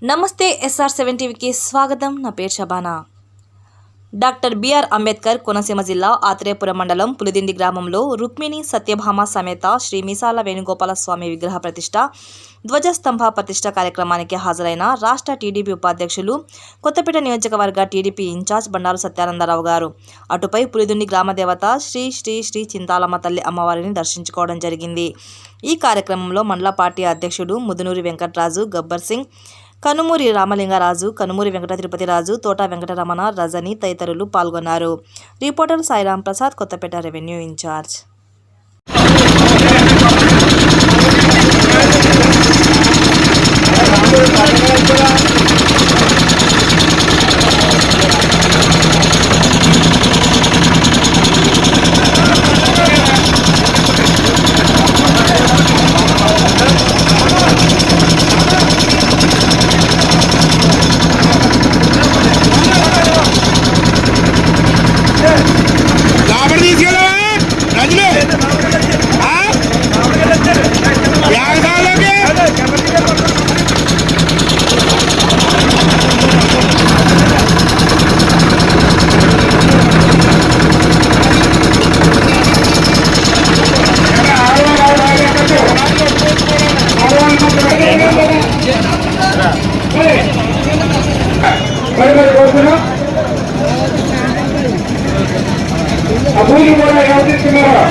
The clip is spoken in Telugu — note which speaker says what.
Speaker 1: నమస్తే SR7 టీవీకి స్వాగతం. నా పేరు శబానా. డాక్టర్ బిఆర్ అంబేద్కర్ కోనసీమ జిల్లా ఆత్రేయపురం మండలం పులిదిండి గ్రామంలో రుక్మిణి సత్యభామ సమేత శ్రీ మీసాల వేణుగోపాల స్వామి విగ్రహ ప్రతిష్ట, ధ్వజస్తంభ ప్రతిష్ట కార్యక్రమానికి హాజరైన రాష్ట్ర టీడీపీ ఉపాధ్యక్షులు, కొత్తపేట నియోజకవర్గ టీడీపీ ఇన్ఛార్జ్ బండారు సత్యానందరావు గారు అటుపై పులిదిండి గ్రామ దేవత శ్రీ శ్రీ శ్రీ చింతాలమ్మ తల్లి అమ్మవారిని దర్శించుకోవడం జరిగింది. ఈ కార్యక్రమంలో మండల పార్టీ అధ్యక్షుడు ముదునూరి వెంకటరాజు, గబ్బర్ సింగ్, కనుమూరి రామలింగరాజు, కనుమూరి వెంకట తిరుపతిరాజు, తోట వెంకటరమణ, రజని తదితరులు పాల్గొన్నారు. Reporter Sairam Prasad, Kothapeta revenue in charge. అభూతి కూడా యాదిస్తున్నారు.